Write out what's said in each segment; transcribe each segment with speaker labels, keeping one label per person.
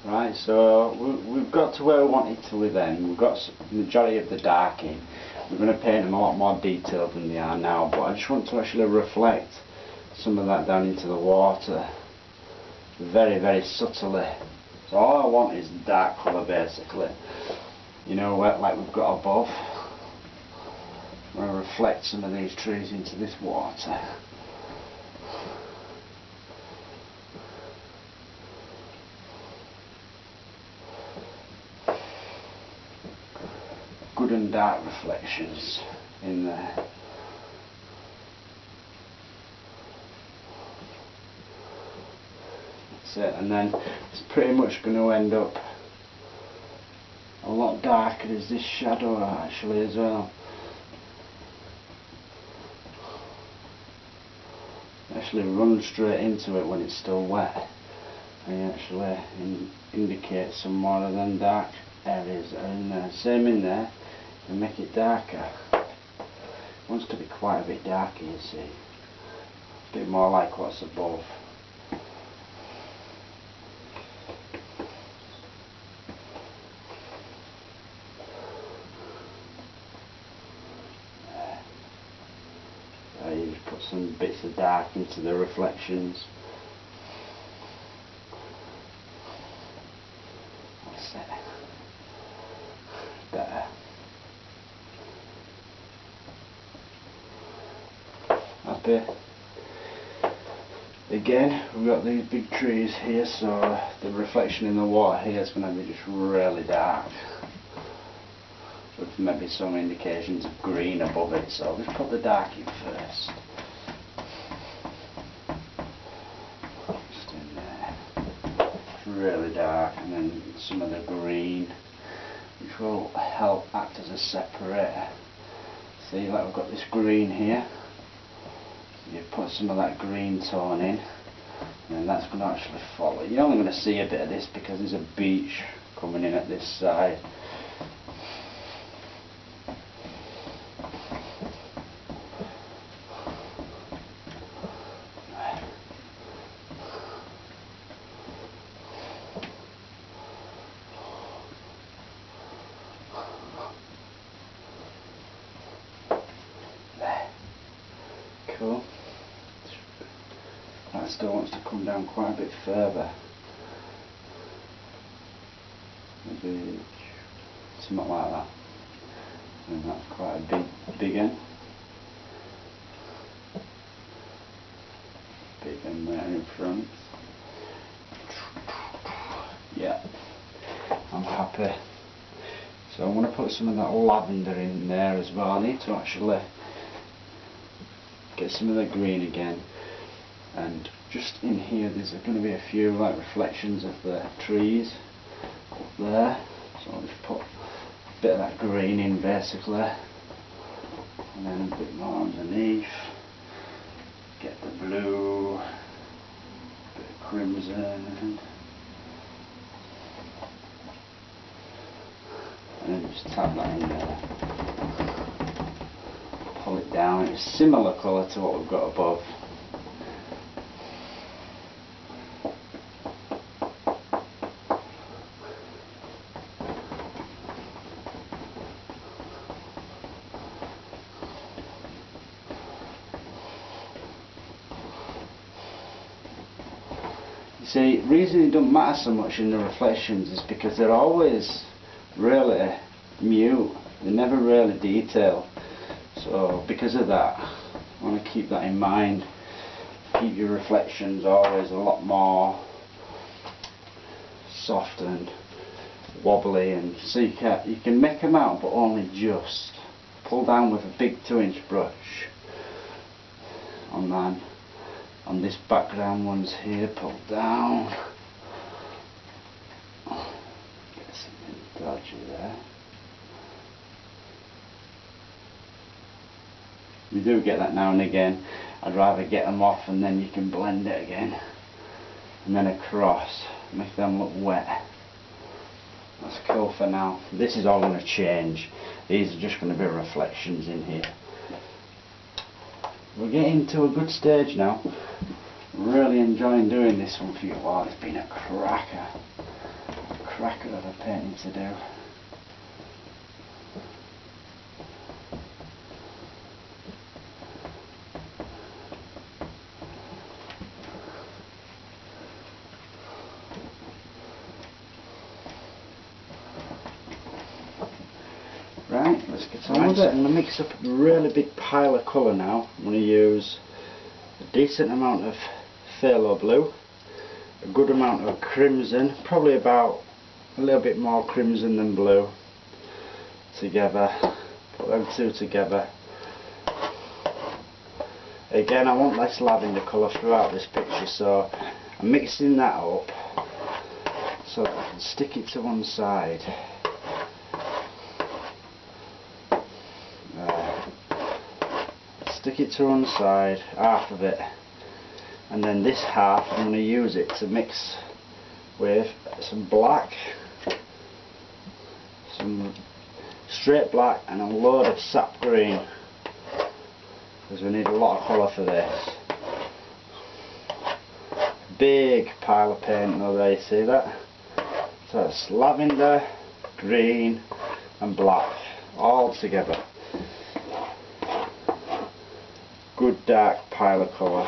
Speaker 1: Right, so we've got to where we wanted to with them. We've got the majority of the dark in. We're going to paint them a lot more detailed than they are now, but I just want to actually reflect some of that down into the water very, very subtly. So all I want is dark colour basically. You know, like we've got above. I'm going to reflect some of these trees into this water. Good and dark reflections in there. That's it, and then it's pretty much going to end up a lot darker as this shadow actually as well. Actually run straight into it when it's still wet, and actually indicate some more of them dark areas that are in there. Same in there, and make it darker. It wants to be quite a bit darker, you see. A bit more like what's above. You just put some bits of dark into the reflections. That's it. Better. Happy. Again, we've got these big trees here, so the reflection in the water here is going to be just really dark. With maybe some indications of green above it, so let's put the dark in first. Just in there. It's really dark, and then some of the green, which will help act as a separator. See, like we've got this green here. So you put some of that green tone in, and then that's going to actually follow. You're only going to see a bit of this because there's a beach coming in at this side. Cool. That still wants to come down quite a bit further. Maybe something like that. And that's quite a big one. Big one there in front. Yeah, I'm happy. So I'm going to put some of that lavender in there as well. I need to actually get some of the green again, and just in here there's going to be a few like reflections of the trees up there, so I'll just put a bit of that green in basically, and then a bit more underneath, get the blue, a bit of crimson, and then just tap that in there. Pull it down. It's similar colour to what we've got above. You see, the reason it doesn't matter so much in the reflections is because they're always really mute. They're never really detailed. So because of that, I want to keep that in mind. Keep your reflections always a lot more soft and wobbly, and so you can make them out, but only just. Pull down with a big 2-inch brush on this background ones here. Pull down. Get something dodgy there. We do get that now and again. I'd rather get them off and then you can blend it again. And then across, make them look wet. That's cool for now. This is all going to change. These are just going to be reflections in here. We're getting to a good stage now. Really enjoying doing this one for you all. It's been a cracker. cracker of a painting to do. Right, let's get on with it. I'm going to mix up a really big pile of colour now. I'm going to use a decent amount of phthalo blue, a good amount of crimson, probably about a little bit more crimson than blue together. Put them two together. Again, I want less lavender colour throughout this picture, so I'm mixing that up so that I can stick it to one side. Stick it to one side, half of it, and then this half I'm going to use it to mix with some black, some straight black and a load of sap green, because we need a lot of colour for this. Big pile of paint over there, you see that? So it's lavender, green and black all together. Good dark pile of colour.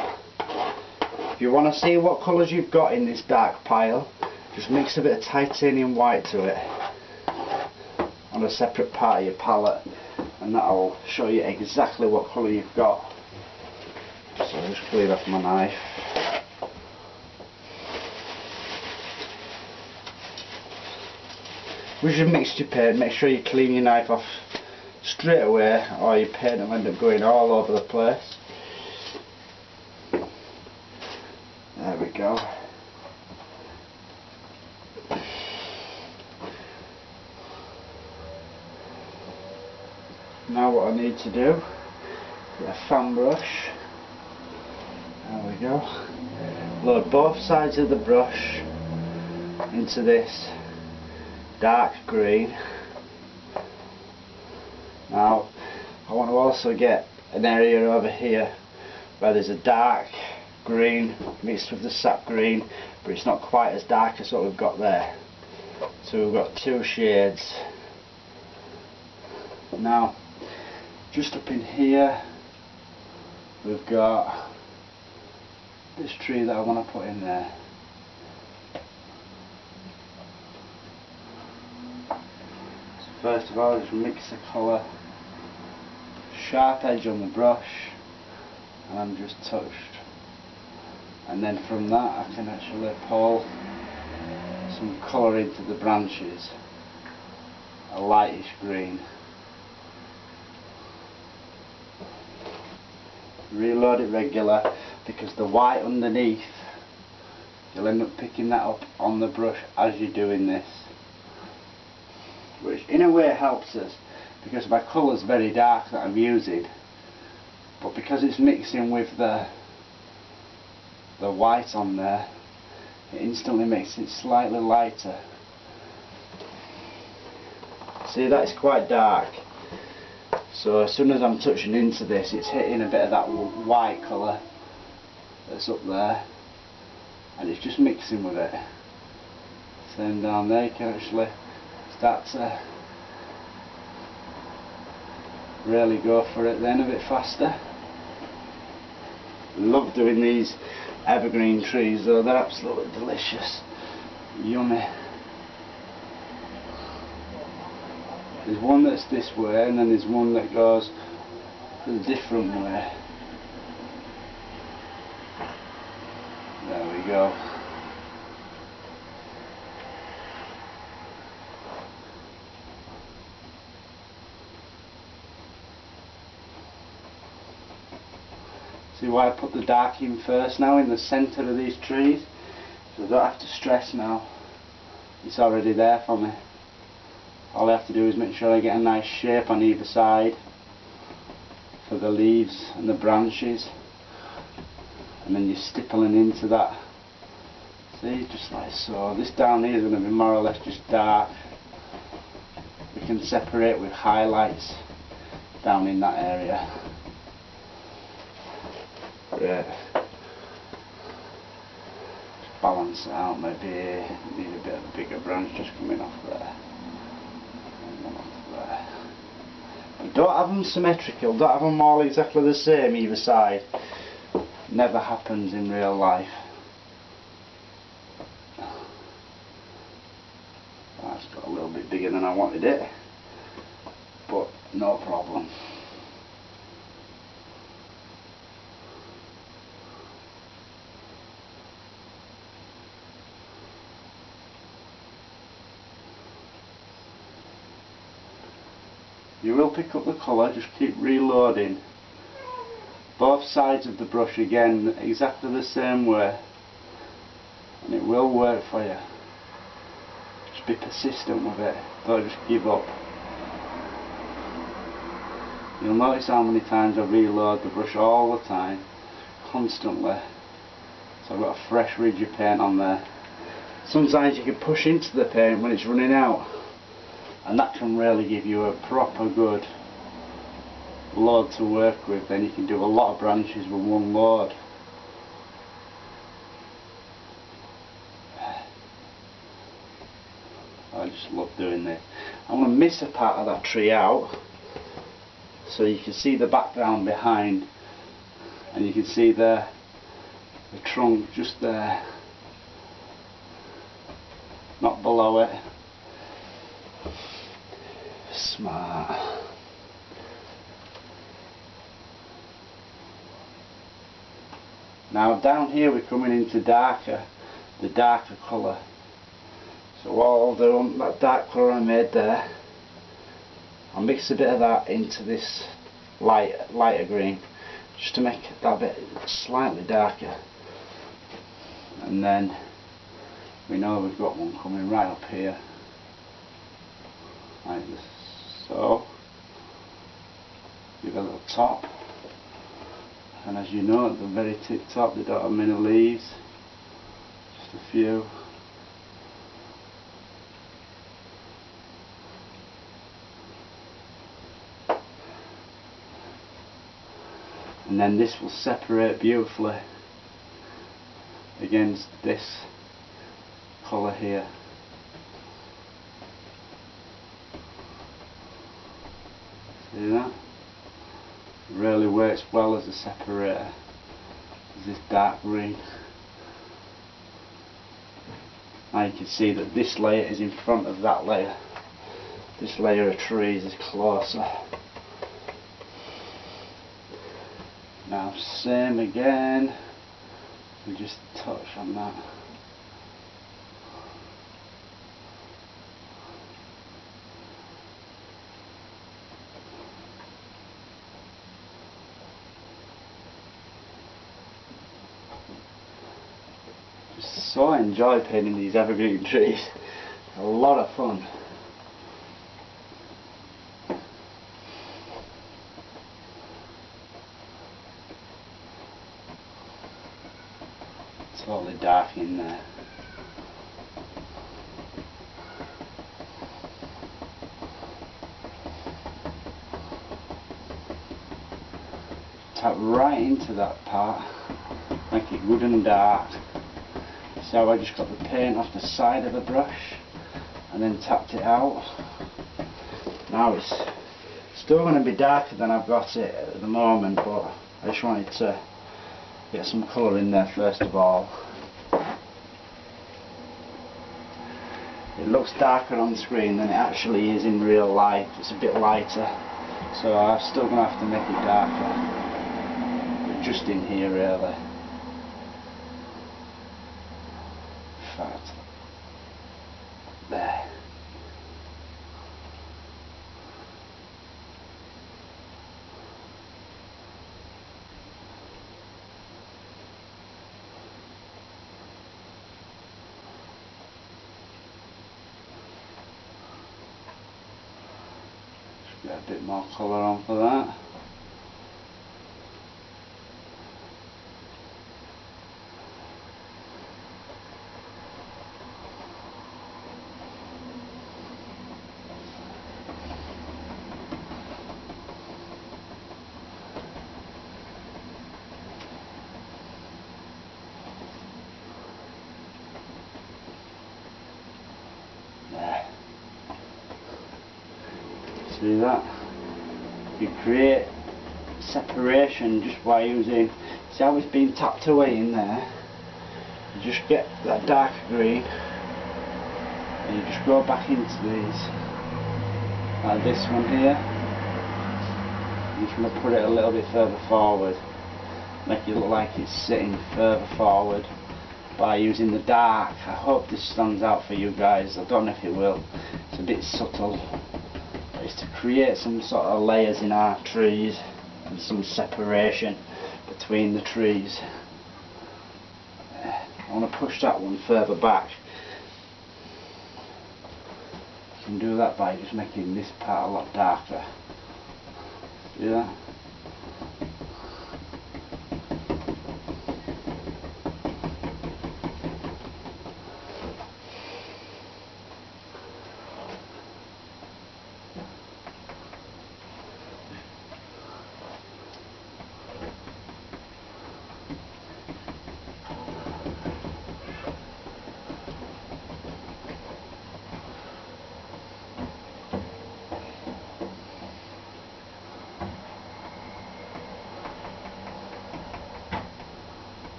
Speaker 1: If you want to see what colours you've got in this dark pile, just mix a bit of titanium white to it on a separate part of your palette, and that'll show you exactly what colour you've got. So I'll just clean off my knife. With your mixture paint, make sure you clean your knife off straight away, or your paint will end up going all over the place. There we go. Now what I need to do, get a fan brush. There we go. Load both sides of the brush into this dark green. Now I want to also get an area over here where there's a dark green mixed with the sap green, but it's not quite as dark as what we've got there. So we've got two shades. Now just up in here we've got this tree that I want to put in there. So first of all, just mix the colour, sharp edge on the brush, and I'm just touched, and then from that I can actually pull some colour into the branches, a lightish green. Reload it regular, because the white underneath, you'll end up picking that up on the brush as you're doing this, which in a way helps us, because my colour's very dark that I'm using, but because it's mixing with the white on there, it instantly makes it slightly lighter. See, that's quite dark, so as soon as I'm touching into this, it's hitting a bit of that white colour that's up there, and it's just mixing with it. Same down there, you can actually start to really go for it then a bit faster. Love doing these evergreen trees though, they're absolutely delicious, yummy. There's one that's this way, and then there's one that goes a different way. There we go. See why I put the dark in first now, in the centre of these trees, so I don't have to stress now. It's already there for me. All I have to do is make sure I get a nice shape on either side for the leaves and the branches, and then you're stippling into that. See, just like so. This down here is going to be more or less just dark. We can separate with highlights down in that area. Great. Just balance it out, maybe need a bit of a bigger brush. background's just coming off there. And one off there. But don't have them symmetrical, don't have them all exactly the same either side. Never happens in real life. That's got a little bit bigger than I wanted it, but no problem. You will pick up the colour, just keep reloading. Both sides of the brush again, exactly the same way, and it will work for you. Just be persistent with it, don't just give up. You'll notice how many times I reload the brush all the time, constantly. So I've got a fresh ridge of paint on there. Sometimes you can push into the paint when it's running out, and that can really give you a proper good load to work with. Then you can do a lot of branches with one load. I just love doing this. I'm going to miss a part of that tree out so you can see the background behind, and you can see the trunk just there, not below it. Smart. Now down here we're coming into the darker colour. So what I'll do on that dark colour I made there, I'll mix a bit of that into this lighter green, just to make that bit slightly darker. And then we know we've got one coming right up here, like this. So give a little top, and as you know at the very tip top they don't have many leaves, just a few. And then this will separate beautifully against this colour here. See that? It really works well as a separator, as this dark green. Now you can see that this layer is in front of that layer. This layer of trees is closer. Now same again, we just touch on that. Just so enjoy painting these evergreen trees, a lot of fun. Totally dark in there. Tap right into that part, make it good and dark. So I just got the paint off the side of the brush and then tapped it out. Now it's still going to be darker than I've got it at the moment, but I just wanted to get some colour in there first of all. It looks darker on screen than it actually is in real life. It's a bit lighter, so I'm still going to have to make it darker, but just in here really. In fact, there. Get a bit more colour on for that. See that? You create separation just by using, see how it's been tapped away in there? You just get that darker green and you just go back into these, like this one here. I'm just going to put it a little bit further forward, make it look like it's sitting further forward by using the dark. I hope this stands out for you guys. I don't know if it will. It's a bit subtle, but it's to create some sort of layers in our trees and some separation between the trees. I want to push that one further back. You can do that by just making this part a lot darker. See that?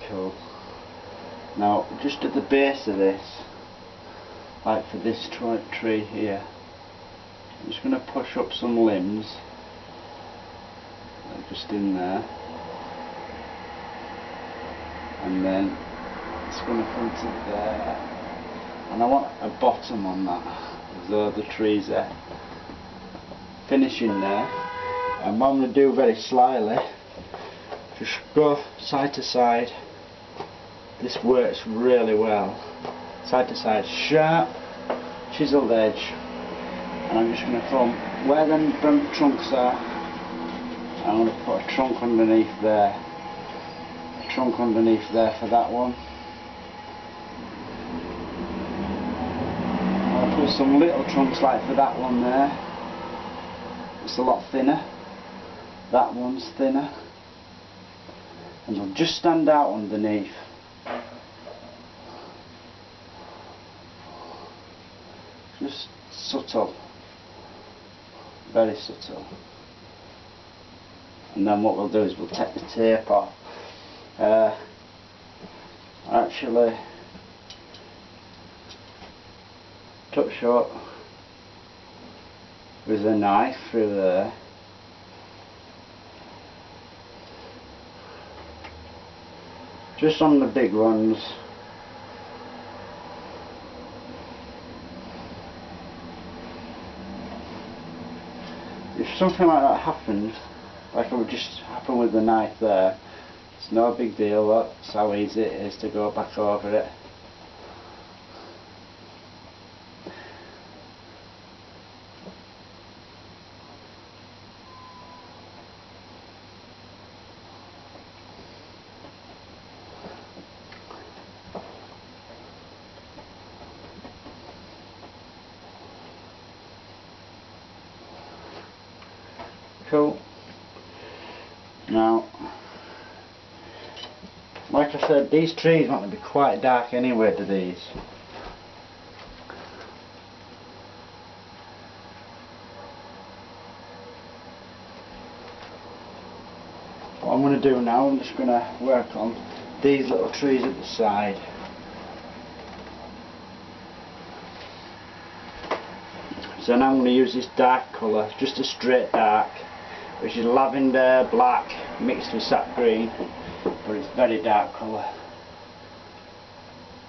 Speaker 1: Cool. Now, just at the base of this, like for this tree here, I'm just going to push up some limbs, just in there, and then it's going to come to there, and I want a bottom on that, as though the trees are finishing there. And what I'm going to do very slyly, just go side to side. This works really well. Side to side, sharp, chiseled edge. And I'm just going to come where them trunks are. I'm going to put a trunk underneath there. A trunk underneath there for that one. I'll put some little trunks like for that one there. It's a lot thinner. That one's thinner. And they'll just stand out underneath. Just subtle, very subtle. And then what we'll do is we'll take the tape off. Actually touch up with a knife through there. Just on the big ones. If something like that happened, like it would just happen with the knife there, it's no big deal. That's how easy it is to go back over it. Cool. Now, like I said, these trees want to be quite dark anyway to these. What I'm going to do now, I'm just going to work on these little trees at the side. So now I'm going to use this dark colour, just a straight dark, which is lavender black mixed with sap green, but it's very dark colour.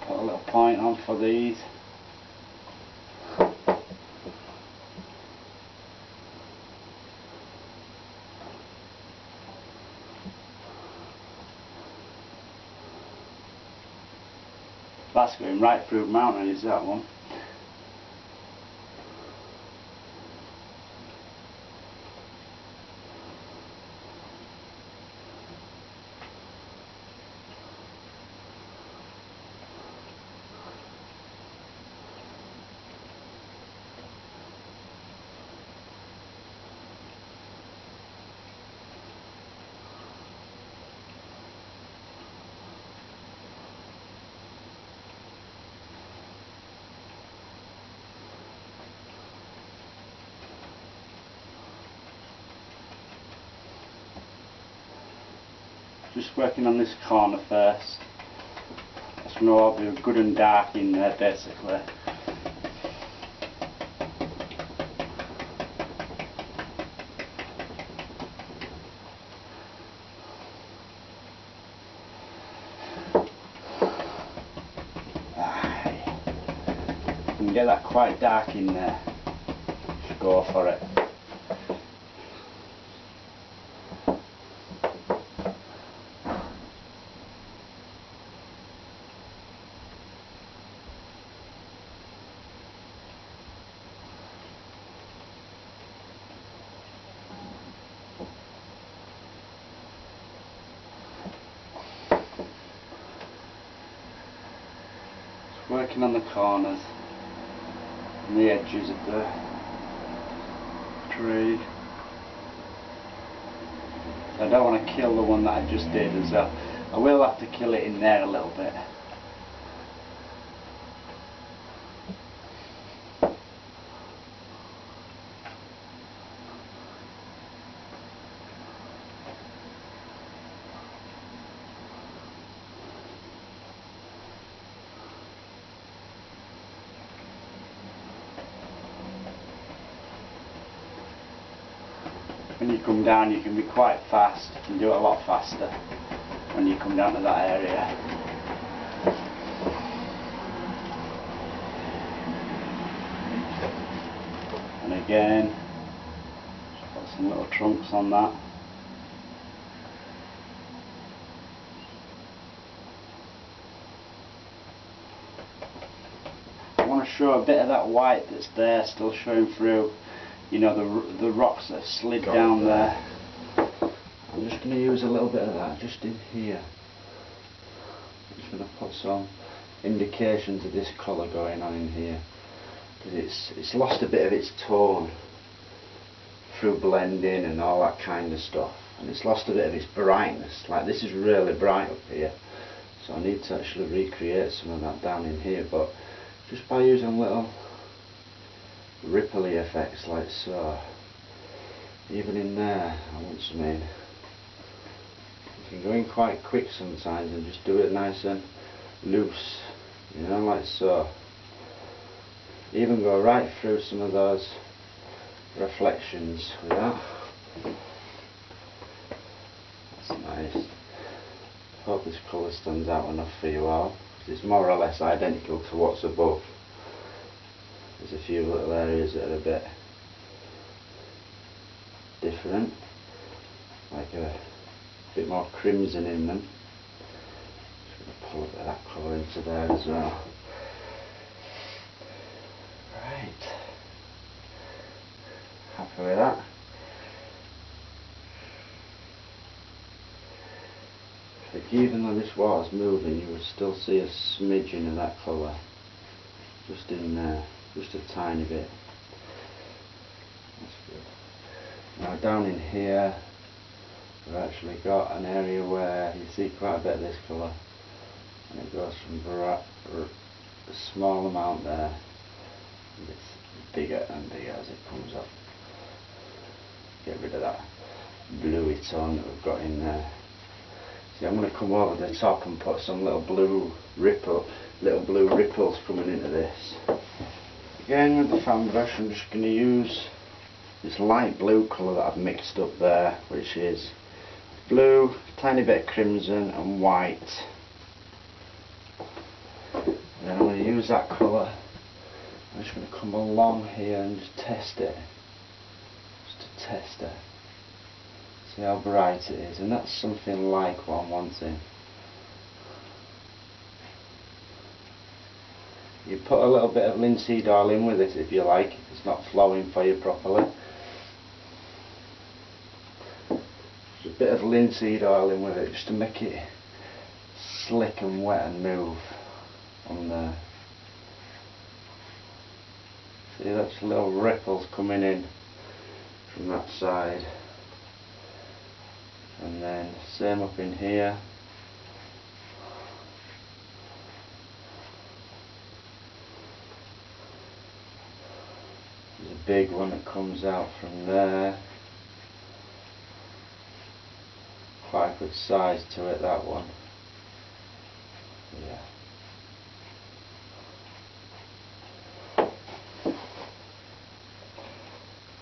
Speaker 1: Put a little point on for these. That's going right through the mountain, is that one? Just working on this corner first. It's going to all be good and dark in there basically. You can get that quite dark in there. Just go for it. Working on the corners and the edges of the tree. So I don't want to kill the one that I just did as well. I will have to kill it in there a little bit. When you come down you can be quite fast, you can do it a lot faster when you come down to that area. And again, just put some little trunks on that. I want to show a bit of that white that's there still showing through. You know, the rocks that have slid down there. I'm just going to use a little bit of that just in here. I'm just going to put some indications of this colour going on in here, because it's lost a bit of its tone through blending and all that kind of stuff, and it's lost a bit of its brightness. Like, this is really bright up here, so I need to actually recreate some of that down in here, but just by using little ripply effects like so. Even in there I want some in. You can go in quite quick sometimes and just do it nice and loose, you know, like so. Even go right through some of those reflections with that. That's nice. Hope this colour stands out enough for you all, because it's more or less identical to what's above. There's a few little areas that are a bit different, like a bit more crimson in them. Just going to pull a bit of that colour into there as well. Right, happy with that. Like, even though this water's moving, you would still see a smidgen of that colour just in there. Just a tiny bit. That's good. Now down in here we've actually got an area where you see quite a bit of this colour, and it goes from a small amount there, and it's bigger and bigger as it comes up. Get rid of that bluey tone that we've got in there. See, I'm going to come over the top and put some little blue ripples coming into this. Again, with the fan brush, I'm just going to use this light blue colour that I've mixed up there, which is blue, tiny bit of crimson and white. And then I'm going to use that colour. I'm just going to come along here and just test it. Just to test it. See how bright it is, and that's something like what I'm wanting. You put a little bit of linseed oil in with it if you like, if it's not flowing for you properly. Just a bit of linseed oil in with it just to make it slick and wet and move on there. See, that's little ripples coming in from that side. And then same up in here. There's a big one that comes out from there. quite a good size to it, that one. Yeah.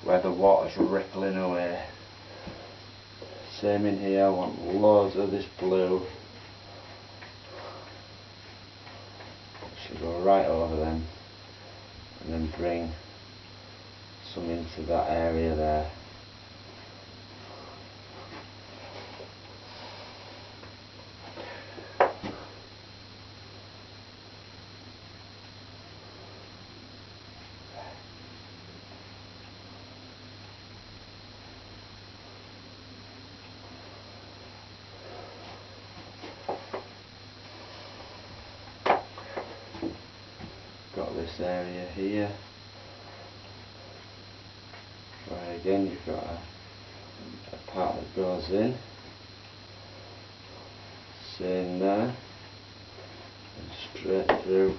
Speaker 1: Where the water's rippling away. Same in here, I want loads of this blue. Should go right over them and then bring some into that area there. Got this area here where again you've got a part that goes in, same there, and straight through.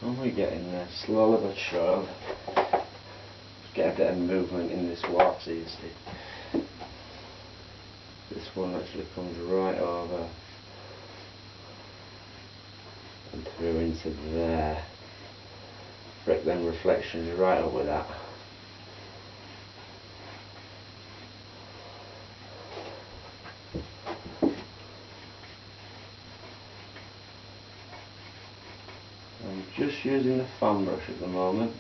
Speaker 1: And we're getting there, slowly but surely. Get a bit of movement in this water, you see. This one actually comes right over and through into there. Break them reflections right up with that. I'm just using the fan brush at the moment.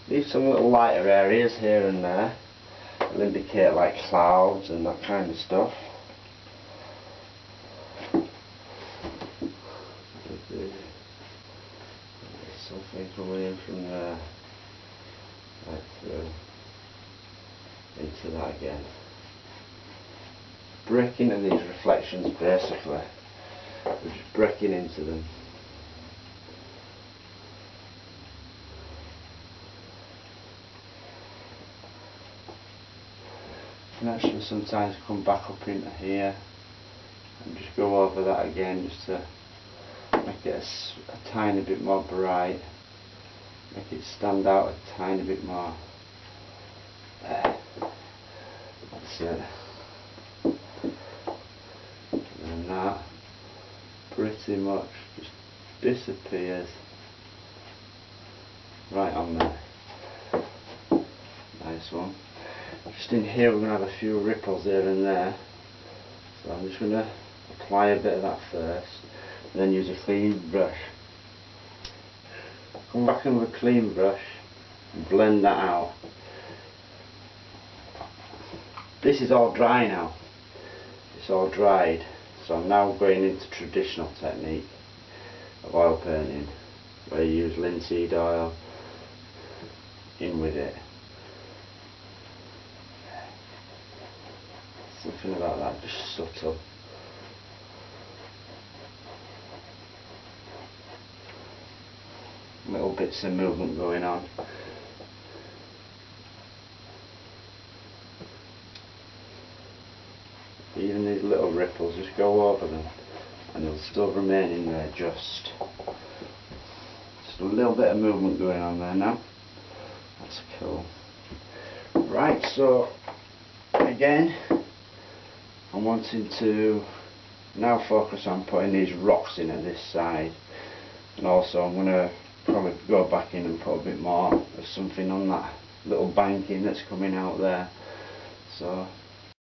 Speaker 1: Leave some little lighter areas here and there. It'll indicate like clouds and that kind of stuff. There's something coming in from there, right through into that again. Breaking into these reflections basically. We're just breaking into them. And actually sometimes come back up into here and just go over that again just to make it a tiny bit more bright, make it stand out a tiny bit more. There. That's it. And that pretty much just disappears right on there. Nice one. Just in here we're going to have a few ripples here and there, so I'm just going to apply a bit of that first and then use a clean brush. Come back in with a clean brush and blend that out. This is all dry now, it's all dried, so I'm now going into traditional technique of oil painting where you use linseed oil in with it. Something about that, just subtle. Little bits of movement going on. Even these little ripples, just go over them and they'll still remain in there just a little bit of movement going on there now. That's cool. Right, so again, I'm wanting to now focus on putting these rocks in at this side, and also I'm going to probably go back in and put a bit more of something on that little banking that's coming out there. So